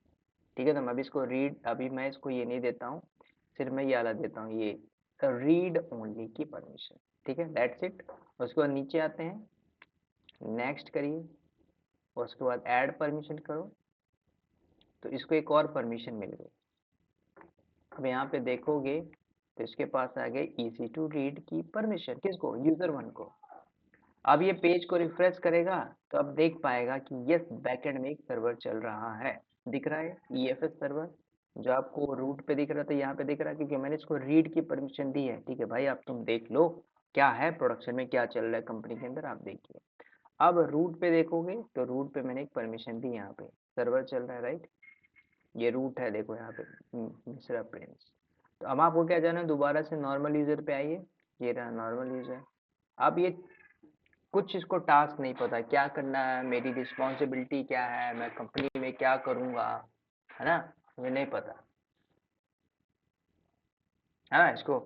ठीक है, तो मैं अभी इसको रीड, अभी मैं इसको ये नहीं देता हूँ, सिर्फ मैं ये वाला देता हूँ, ये रीड ओनली की परमिशन। ठीक है, दैट्स इट। उसके बाद नीचे आते हैं, नेक्स्ट करिए, उसके बाद ऐड परमिशन करो, तो इसको एक और परमिशन मिल गई। अब यहाँ पे देखोगे तो इसके पास आ गए EC2 रीड की परमिशन, किसको, यूजर वन को। अब ये पेज को रिफ्रेश करेगा, तो अब देख पाएगा कि यस, बैकएंड में एक सर्वर चल रहा है, दिख रहा है EFS सर्वर। जो आपको रूट पे दिख रहा था, यहाँ पे दिख रहा है, क्योंकि मैंने इसको रीड की परमिशन दी है। ठीक है भाई, आप तुम देख लो क्या है प्रोडक्शन में, क्या चल रहा है कंपनी के अंदर, आप देखिए। अब रूट पे देखोगे तो रूट पे मैंने एक परमिशन दी, यहाँ पे सर्वर चल रहा है, राइट। ये रूट है, देखो यहाँ पे, मिश्रा प्रिंस। तो अब आपको क्या जाना है, दोबारा से नॉर्मल यूजर पे आइए, ये रहा नॉर्मल यूजर। अब ये कुछ इसको टास्क नहीं पता क्या करना है, मेरी रिस्पॉन्सिबिलिटी क्या है, मैं कंपनी में क्या करूंगा, है ना, मुझे नहीं पता, है ना। इसको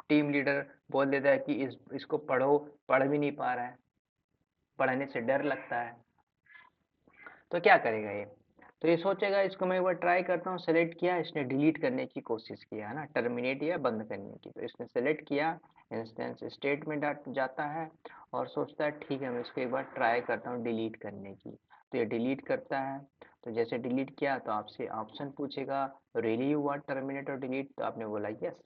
टीम लीडर बोल देता है कि इसको पढ़ो, पढ़ भी नहीं पा रहा है, पढ़ने से डर लगता है, तो क्या करेगा ये। तो ये सोचेगा इसको मैं एक बार ट्राई करता हूँ, सेलेक्ट किया, इसने डिलीट करने की कोशिश किया है ना, टर्मिनेट या बंद करने की, तो इसने सेलेक्ट किया, इंस्टेंस स्टेट में जाता है और सोचता है ठीक है मैं इसको एक बार ट्राई करता हूँ डिलीट करने की, तो ये डिलीट करता है। तो जैसे डिलीट किया तो आपसे ऑप्शन पूछेगा रियली यू वांट टर्मिनेट और डिलीट, तो आपने बोला यस।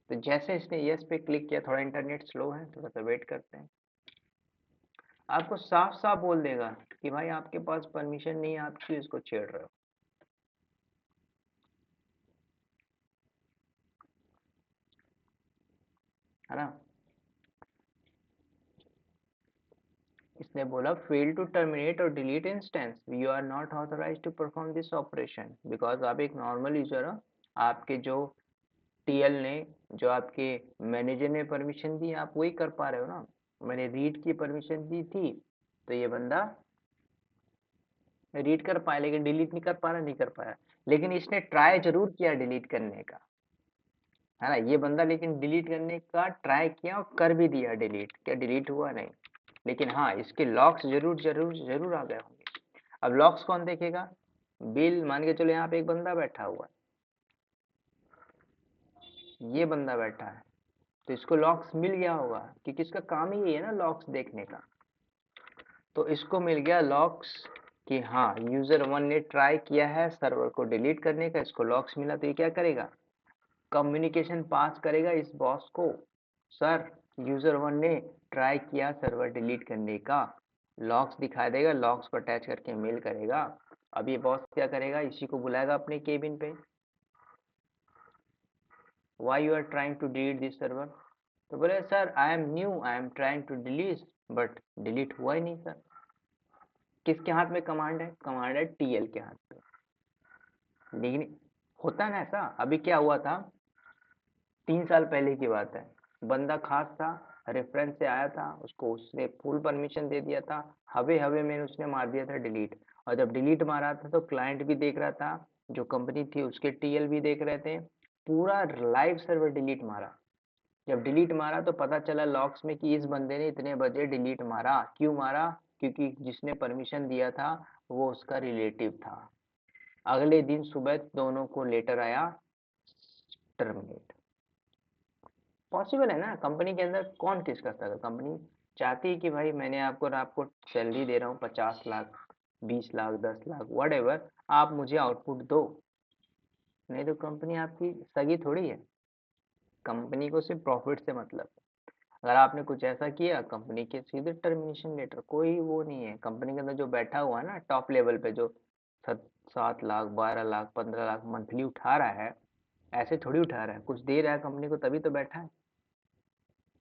तो जैसे इसने यस पे क्लिक किया, थोड़ा इंटरनेट स्लो है, थोड़ा सा वेट करते हैं, आपको साफ साफ बोल देगा कि भाई आपके पास परमिशन नहीं है, आप क्यों इसको छेड़ रहे हो, है ना। इसने बोला फेल टू टर्मिनेट और delete instance, you are not authorize to perform this operation, because आप एक नॉर्मल यूजर हो, आपके जो टीएल ने, जो आपके मैनेजर ने परमिशन दी आप वही कर पा रहे हो ना, मैंने रीड की परमिशन दी थी, तो ये बंदा रीड कर पाया लेकिन डिलीट नहीं कर पा रहा, नहीं कर पाया, लेकिन इसने ट्राई जरूर किया डिलीट करने का, है ना, ये बंदा लेकिन डिलीट करने का ट्राई किया और कर भी दिया डिलीट, क्या डिलीट हुआ नहीं, लेकिन हाँ इसके लॉक्स जरूर जरूर जरूर आ गए होंगे। अब लॉक्स कौन देखेगा, बिल मान के चलो यहाँ पे एक बंदा बैठा हुआ है, ये बंदा बैठा है, तो इसको लॉक्स मिल गया होगा क्योंकि इसका काम ही ये है ना लॉक्स देखने का, तो इसको मिल गया लॉक्स कि हाँ यूजर वन ने ट्राई किया है सर्वर को डिलीट करने का, इसको लॉक्स मिला, तो ये क्या करेगा, कम्युनिकेशन पास करेगा इस बॉस को, सर यूजर वन ने ट्राई किया सर्वर डिलीट करने का, लॉग्स दिखा देगा, लॉग्स को अटैच करके मेल करेगा। अब ये बॉस क्या करेगा, इसी को बुलाएगा अपने केबिन पे, why you are trying to delete this server, तो बोले sir I am new, I am trying to delete, but delete हुआ ही नहीं सर। किसके हाथ में कमांड है, कमांड है टीएल के हाथ पे, लेकिन होता है ना ऐसा, अभी क्या हुआ था, 3 साल पहले की बात है, बंदा खास था, रेफरेंस से आया था, उसको उसने फुल परमिशन दे दिया था, हवे हवे में उसने मार दिया था डिलीट, और जब डिलीट मारा था तो क्लाइंट भी देख रहा था, जो कंपनी थी उसके टीएल भी देख रहे थे, पूरा लाइव सर्वर डिलीट मारा। जब डिलीट मारा तो पता चला लॉग्स में कि इस बंदे ने इतने बजे डिलीट मारा, क्यों मारा, क्योंकि जिसने परमिशन दिया था वो उसका रिलेटिव था। अगले दिन सुबह दोनों को लेटर आया टर्मिनेट। पॉसिबल है ना, कंपनी के अंदर कौन किस कर सकता है, कंपनी चाहती है कि भाई मैंने आपको सैलरी दे रहा हूँ 50 लाख, 20 लाख, 10 लाख, वट एवर, आप मुझे आउटपुट दो, नहीं तो कंपनी आपकी सगी थोड़ी है, कंपनी को सिर्फ प्रॉफिट से मतलब है। अगर आपने कुछ ऐसा किया कंपनी के सीधे टर्मिनेशन लेटर, कोई वो नहीं है, कंपनी के अंदर जो बैठा हुआ है ना टॉप लेवल पे, जो 7 लाख, 12 लाख, 15 लाख मंथली उठा रहा है, ऐसे थोड़ी उठा रहा है, कुछ दे रहा है कंपनी को तभी तो बैठा है।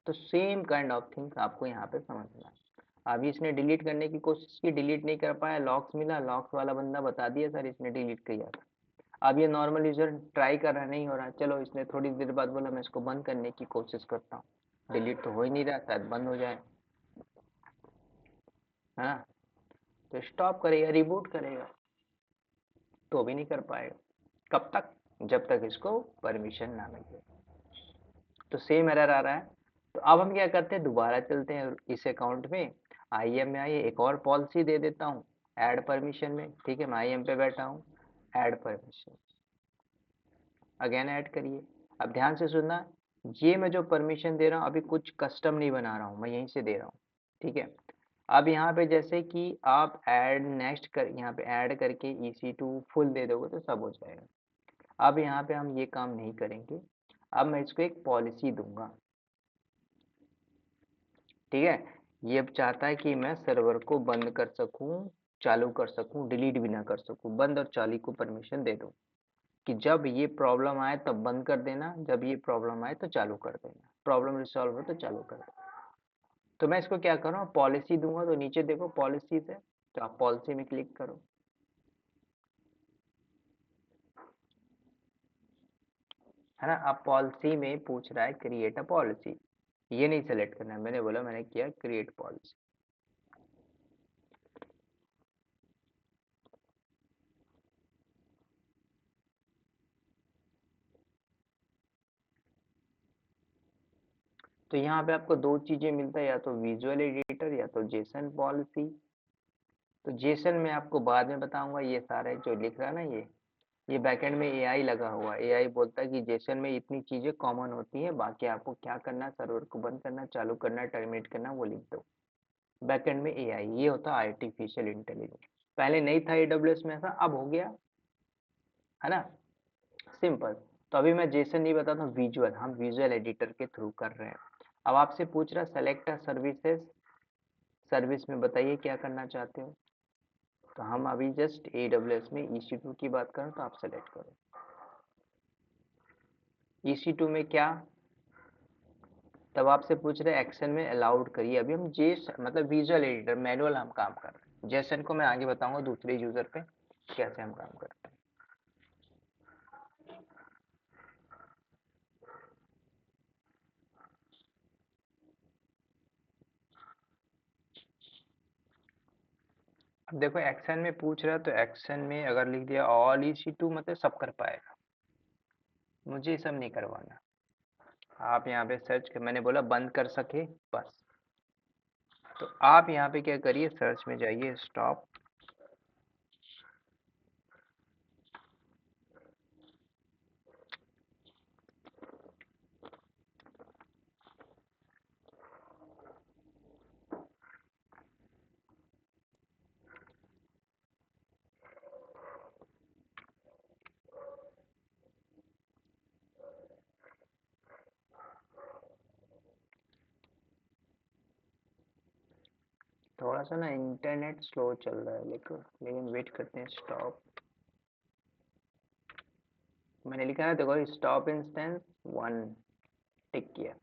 तो सेम काइंड ऑफ थिंग्स आपको यहाँ पे समझना है। अभी इसने डिलीट करने की कोशिश की, डिलीट नहीं कर पाया, लॉक्स मिला, लॉक्स वाला बंदा बता दिया सर इसने डिलीट किया था। अब ये नॉर्मल यूजर ट्राई कर रहा, नहीं हो रहा, चलो इसने थोड़ी देर बाद बोला मैं इसको बंद करने की कोशिश करता हूँ, डिलीट तो हो ही नहीं रहा, शायद बंद हो जाए, है ना, तो स्टॉप करेगा, रिबूट करेगा, तो भी नहीं कर पाएगा, कब तक, जब तक इसको परमिशन ना मिले। तो सेम एरर आ रहा है, तो अब हम क्या करते हैं, दोबारा चलते हैं इस अकाउंट में, आईएम में आइए, एक और पॉलिसी दे देता हूँ ऐड परमिशन में, ठीक है मैं आईएम पे बैठा हूँ, ऐड परमिशन, अगेन ऐड करिए। अब ध्यान से सुनना, ये मैं जो परमिशन दे रहा हूँ अभी कुछ कस्टम नहीं बना रहा हूँ, मैं यहीं से दे रहा हूँ, ठीक है। अब यहाँ पे जैसे कि आप ऐड नेक्स्ट कर, यहाँ पे ऐड करके EC2 फुल दे दोगे तो सब हो जाएगा। अब यहाँ पे हम ये काम नहीं करेंगे, अब मैं इसको एक पॉलिसी दूंगा, ठीक है। ये अब चाहता है कि मैं सर्वर को बंद कर सकूं, चालू कर सकूं, डिलीट भी ना कर सकूं, बंद और चालू को परमिशन दे दूं कि जब ये प्रॉब्लम आए तब बंद कर देना, जब ये प्रॉब्लम आए तो चालू कर देना, प्रॉब्लम रिसॉल्व हो तो चालू कर देना। तो मैं इसको क्या कर रहा हूँ, पॉलिसी दूंगा, तो नीचे देखो पॉलिसीज है, तो आप पॉलिसी में क्लिक करो, है ना। अब पॉलिसी में पूछ रहा है क्रिएट अ पॉलिसी, ये नहीं सेलेक्ट करना है, मैंने बोला, मैंने किया क्रिएट पॉलिसी। तो यहाँ पे आपको दो चीजें मिलता है, या तो विजुअल एडिटर या तो जेसन पॉलिसी। तो जेसन में आपको बाद में बताऊंगा, ये सारे जो लिख रहा है ना, ये बैकएंड में एआई लगा हुआ है। एआई बोलता है कि जेसन में इतनी चीजें कॉमन होती है, बाकी आपको क्या करना है, सर्वर को बंद करना, चालू करना, टर्मिनेट करना, वो लिख दो। बैकएंड में एआई, ये होता है आर्टिफिशियल इंटेलिजेंस। पहले नहीं था एडब्ल्यूएस में ऐसा, अब हो गया है ना, सिंपल। तो अभी मैं जेसन नहीं बताता हूँ, विजुअल, हम विजुअल एडिटर के थ्रू कर रहे हैं। अब आपसे पूछ रहा सेलेक्ट सर्विसेज, सर्विस में बताइए क्या करना चाहते हो। तो हम अभी जस्ट AWS में EC2 की बात करें, तो आप सेलेक्ट करो EC2 में क्या। तब आपसे पूछ रहे एक्शन में अलाउड करिए। अभी हम मतलब विजुअल एडिटर मैनुअल हम काम कर रहे हैं। जेसन को मैं आगे बताऊंगा दूसरे यूजर पे कैसे हम काम करते हैं। अब देखो एक्शन में पूछ रहा है, तो एक्शन में अगर लिख दिया ऑल EC2 मतलब सब कर पाएगा, मुझे सब नहीं करवाना। आप यहाँ पे सर्च कर, मैंने बोला बंद कर सके बस। तो आप यहाँ पे क्या करिए, सर्च में जाइए स्टॉप, थोड़ा सा ना इंटरनेट स्लो चल रहा है लेकिन वेट करते हैं। स्टॉप, मैंने लिखा है देखो स्टॉप इंस्टेंस 1, टिक किया।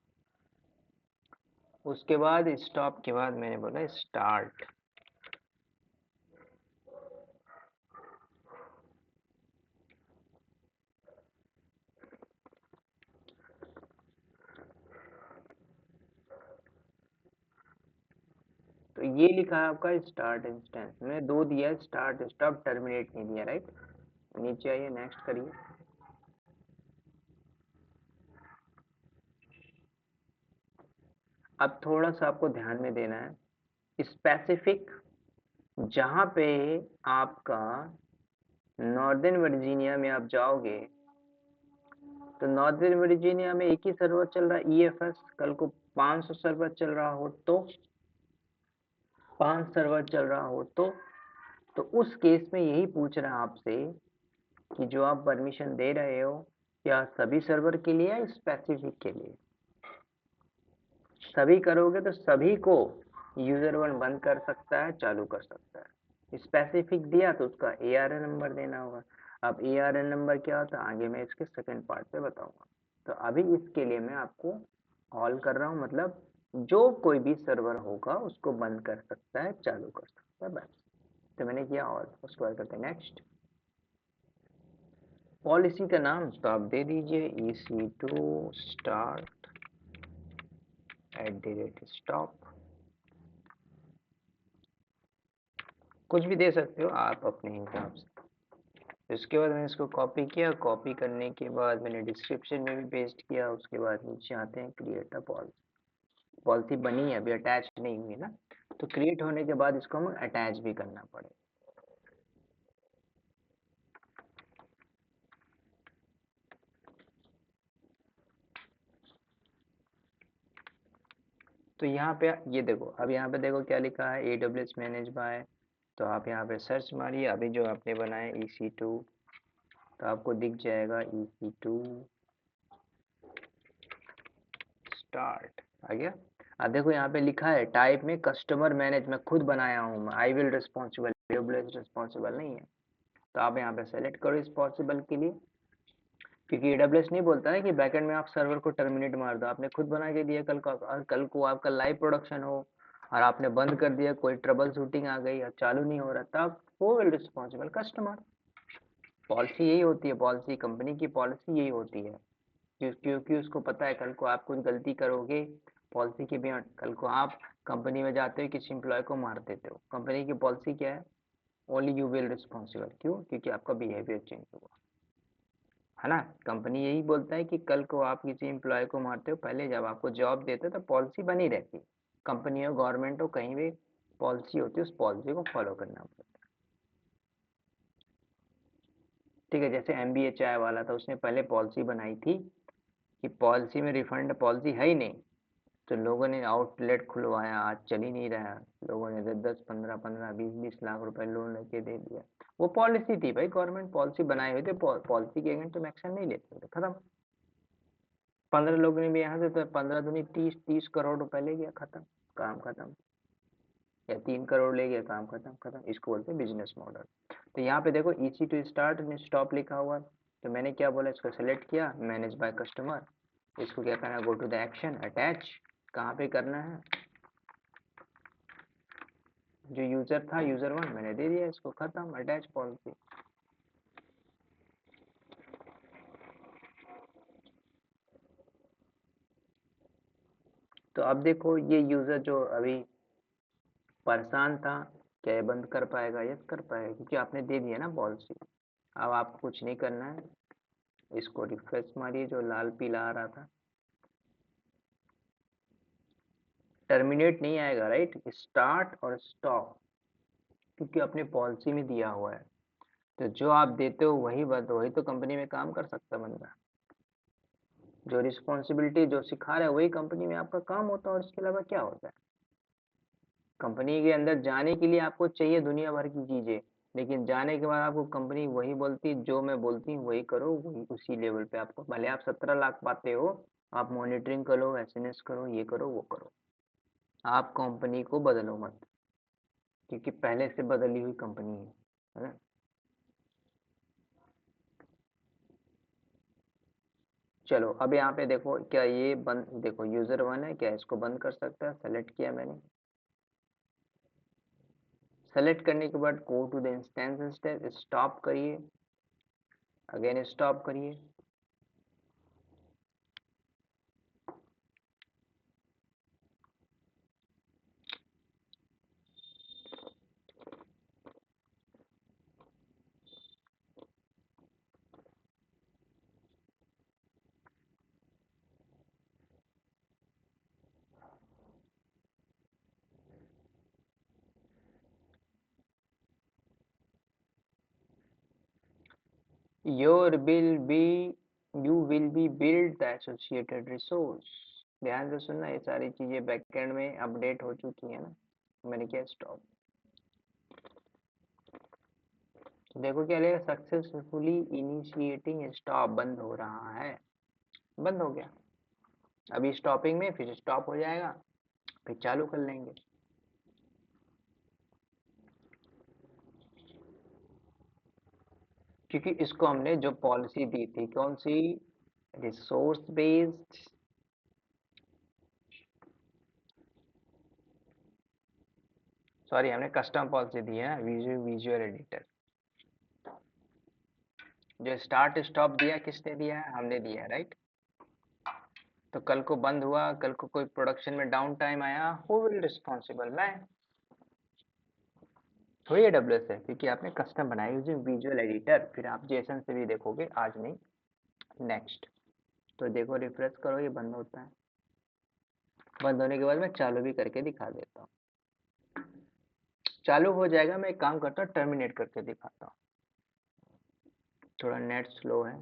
उसके बाद स्टॉप के बाद मैंने बोला स्टार्ट। तो ये लिखा है आपका स्टार्ट इंस्टेंस, मैंने दो दिया, स्टार्ट स्टॉप, टर्मिनेट नहीं दिया, राइट। नीचे आइए, नेक्स्ट करिए। अब थोड़ा सा आपको ध्यान में देना है, स्पेसिफिक जहां पे आपका नॉर्दर्न वर्जीनिया में आप जाओगे, तो नॉर्दर्न वर्जीनिया में एक ही सर्वर चल रहा है EFS, कल को 500 सर्वर चल रहा हो तो, 5 सर्वर चल रहा हो तो उस केस में यही पूछ रहा है आपसे कि जो आप परमिशन दे रहे हो, क्या सभी सर्वर के लिए या स्पेसिफिक के लिए। सभी करोगे तो सभी को यूजर 1 बंद कर सकता है, चालू कर सकता है। स्पेसिफिक दिया तो उसका ARN नंबर देना होगा। अब ARN नंबर क्या होता है, आगे मैं इसके सेकंड पार्ट पे बताऊंगा। तो अभी इसके लिए मैं आपको ऑल कर रहा हूँ, मतलब जो कोई भी सर्वर होगा उसको बंद कर सकता है, चालू कर सकता है, बस। तो मैंने किया ऑल, उसको बाद करते हैं नेक्स्ट। पॉलिसी का नाम तो आप दे दीजिए EC2 स्टार्ट @stop, कुछ भी दे सकते हो आप अपने हिसाब से। इसके बाद मैंने इसको कॉपी किया, कॉपी करने के बाद मैंने डिस्क्रिप्शन में भी पेस्ट किया। उसके बाद नीचे आते हैं क्रिएट अ पॉलिसी। पॉलिसी बनी है, अभी अटैच नहीं हुई है ना, तो क्रिएट होने के बाद इसको हमें अटैच भी करना पड़ेगा। तो यहाँ पे ये देखो, अब यहाँ पे देखो क्या लिखा है, AWS मैनेज बाय। तो आप यहाँ पे सर्च मारिए, अभी जो आपने बनाया EC2, तो आपको दिख जाएगा EC2 स्टार्ट, आ गया। अब देखो यहाँ पे लिखा है टाइप में कस्टमर मैनेज, मैं खुद बनाया हूँ, मैं I will responsible, AWS responsible नहीं है। तो आप यहाँ पे सेलेक्ट करो रिस्पॉन्सिबल के लिए, क्योंकि AWS नहीं बोलता है कि बैकएंड में आप सर्वर को टर्मिनेट मार दो, आपने खुद बना के दिया। कल को आपका लाइव प्रोडक्शन हो और आपने बंद कर दिया, कोई ट्रबल शूटिंग आ गई और चालू नहीं हो रहा, तब वो विल रिस्पॉन्सिबल कस्टमर। पॉलिसी यही होती है, पॉलिसी कंपनी की पॉलिसी यही होती है, क्योंकि उसको पता है कल को आप कुछ गलती करोगे पॉलिसी के बियॉन्ड, कल को आप कंपनी में जाते हो किसी एम्प्लॉय को मार देते हो, कंपनी की पॉलिसी क्या है, ओनली यू विल रिस्पॉन्सिबल। क्यों? क्योंकि आपका बिहेवियर चेंज हुआ। है ना। कंपनी यही बोलता है कि कल को आप किसी एम्प्लॉय को मारते हो, पहले जब आपको जॉब देते हो तो पॉलिसी बनी रहती है। कंपनी हो, गवर्नमेंट हो, कहीं भी पॉलिसी होती है, उस पॉलिसी को फॉलो करना पड़ता है। ठीक है, जैसे MBA चाय वाला था, उसने पहले पॉलिसी बनाई थी कि पॉलिसी में रिफंड पॉलिसी है ही नहीं, तो लोगों ने आउटलेट खुलवाया, आज चल ही नहीं रहा। लोगों ने 10 10 15 15 20 20 लाख रुपए लोन लेके दे दिया। वो पॉलिसी थी भाई, गवर्नमेंट पॉलिसी बनाए हुए थे, पॉलिसी के अगेंस्ट तुम एक्शन नहीं लेते थे, खत्म। 15 लोगों ने भी यहाँ से तो 15 दूनी 30 30 करोड़ रुपए ले गया, खत्म, काम खत्म। या 3 करोड़ ले गया, काम खत्म, खत्म। इसको बोलते हैं बिजनेस मॉडल। तो यहाँ पे देखो इजी टू स्टार्ट में स्टॉप लिखा हुआ है। तो मैंने क्या बोला, इसको सेलेक्ट किया, मैनेज बाय कस्टमर। इसको क्या करना है, go to the action, attach. कहाँ पे करना है, जो यूजर था यूजर 1 मैंने दे दिया इसको, खत्म, अटैच पॉलिसी। तो अब देखो ये यूजर जो अभी परेशान था, क्या ये बंद कर पाएगा? यस कर पाएगा, क्योंकि आपने दे दिया ना पॉलिसी। अब आपको कुछ नहीं करना है, इसको रिफ्रेश मारिए, जो लाल पीला आ रहा था, टर्मिनेट नहीं आएगा, राइट, स्टार्ट और स्टॉप, क्योंकि अपने पॉलिसी में दिया हुआ है। तो जो आप देते हो वही बात, वही तो कंपनी में काम कर सकता है बंदा। जो रिस्पॉन्सिबिलिटी जो सिखा रहा है वही कंपनी में आपका काम होता है, और इसके अलावा क्या होता है। कंपनी के अंदर जाने के लिए आपको चाहिए दुनिया भर की चीजें, लेकिन जाने के बाद आपको कंपनी वही बोलती है, जो मैं बोलती हूँ वही करो, वही उसी लेवल पे आपको, भले आप 17 लाख पाते हो, आप मॉनिटरिंग करो, एसएनएस करो, ये करो वो करो, आप कंपनी को बदलो मत, क्योंकि पहले से बदली हुई कंपनी है ना। चलो अब यहाँ पे देखो, क्या ये बंद, देखो यूजर 1 है, क्या इसको बंद कर सकता है? सेलेक्ट किया मैंने। सेलेक्ट करने के बाद go to the instance step, stop करिए, अगेन स्टॉप करिए। Your will be you will be build the associated resource. ध्यान से सुनना, ये सारी चीजें बैकएंड में अपडेट हो चुकी है ना। मैंने किया स्टॉप, तो देखो क्या लेगा, सक्सेसफुली इनिशिएटिंग, स्टॉप, बंद हो रहा है, बंद हो गया। अभी स्टॉपिंग में, फिर स्टॉप हो जाएगा, फिर चालू कर लेंगे। क्योंकि इसको हमने जो पॉलिसी दी थी, कौन सी, रिसोर्स बेस्ड, सॉरी हमने कस्टम पॉलिसी दी है, विजुअल एडिटर। जो स्टार्ट स्टॉप दिया किसने दिया है, हमने दिया है, राइट। तो कल को बंद हुआ, कल को कोई प्रोडक्शन में डाउन टाइम आया, हु विल रिस्पॉन्सिबल, मैं थोड़ी AWS है, क्योंकि आपने कस्टम बनाई यूजिंग विजुअल एडिटर। फिर आप जेसन से भी देखोगे, आज नहीं, नेक्स्ट। तो देखो रिफ्रेश करो, ये बंद होता है। बंद होने के बाद मैं चालू भी करके दिखा देता हूँ। चालू हो जाएगा, मैं एक काम करता हूँ, टर्मिनेट करके दिखाता हूँ। थोड़ा नेट स्लो है।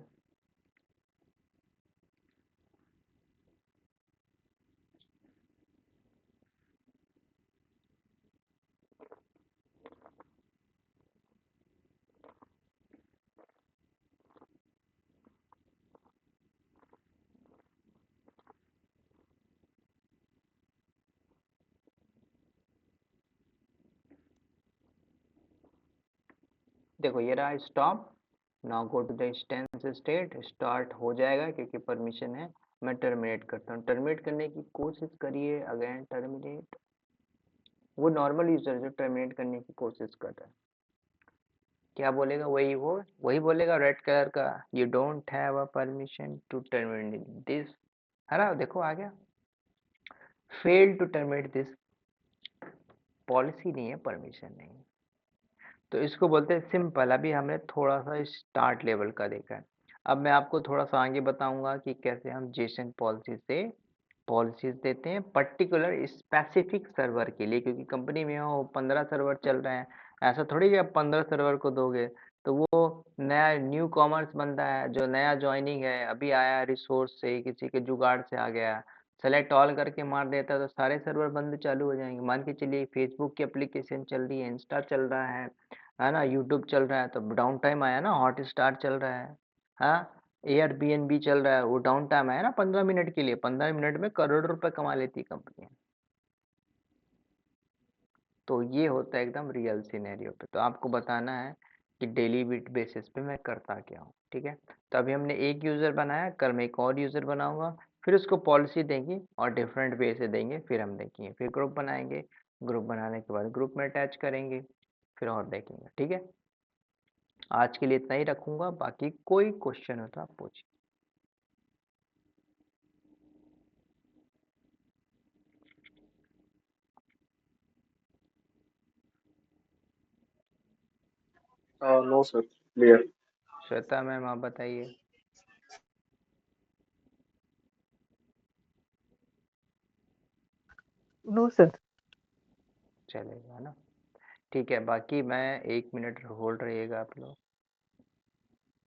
देखो ये रहा stop. Now go to the instance state, start हो जाएगा क्योंकि परमिशन है। मैं टर्मिनेट करता हूँ, टर्मिनेट करने की कोशिश करिए, अगेन टर्मिनेट। वो नॉर्मल यूजर जो टर्मिनेट करने की कोशिश कर रहा है, क्या बोलेगा, वही वो वही बोलेगा रेड कलर का, you don't have a permission to terminate this, है ना। देखो आ गया, fail to terminate this, policy नहीं है, परमिशन नहीं। तो इसको बोलते हैं सिंपल। अभी हमने थोड़ा सा स्टार्ट लेवल का देखा है, अब मैं आपको थोड़ा सा आगे बताऊंगा कि कैसे हम जेसन पॉलिसी से पॉलिसीज देते हैं पर्टिकुलर स्पेसिफिक सर्वर के लिए, क्योंकि कंपनी में हो 15 सर्वर चल रहे हैं, ऐसा थोड़ी कि आप 15 सर्वर को दोगे। तो वो नया न्यू कॉमर्स बंदा है जो नया ज्वाइनिंग है, अभी आया रिसोर्स से, किसी के जुगाड़ से आ गया, सेलेक्ट ऑल करके मार देता है तो सारे सर्वर बंद चालू हो जाएंगे। मान के चलिए फेसबुक की एप्लीकेशन चल रही है, इंस्टा चल रहा है ना, यूट्यूब चल रहा है, तो डाउन टाइम आया ना, हॉट स्टार चल रहा है, हाँ, एयरबीएनबी चल रहा है, वो डाउन टाइम आया ना 15 मिनट के लिए, 15 मिनट में करोड़ रुपए कमा लेती कंपनी। तो ये होता है एकदम रियल सिनेरियो पे। तो आपको बताना है कि डेली बेसिस पे मैं करता क्या हूँ, ठीक है। तो अभी हमने एक यूज़र बनाया, कल मैं एक और यूज़र बनाऊंगा, फिर उसको पॉलिसी देंगे और डिफरेंट वे से देंगे, फिर हम देखेंगे, फिर ग्रुप बनाएंगे, ग्रुप बनाने के बाद ग्रुप में अटैच करेंगे, फिर और देखेंगे, ठीक है। आज के लिए इतना ही रखूंगा, बाकी कोई क्वेश्चन हो तो आप पूछिए। No sir, clear. Shweta ma'am आप बताइए। No sir. चलेगा ना, ठीक है। बाकी मैं 1 मिनट होल्ड रहिएगा आप लोग।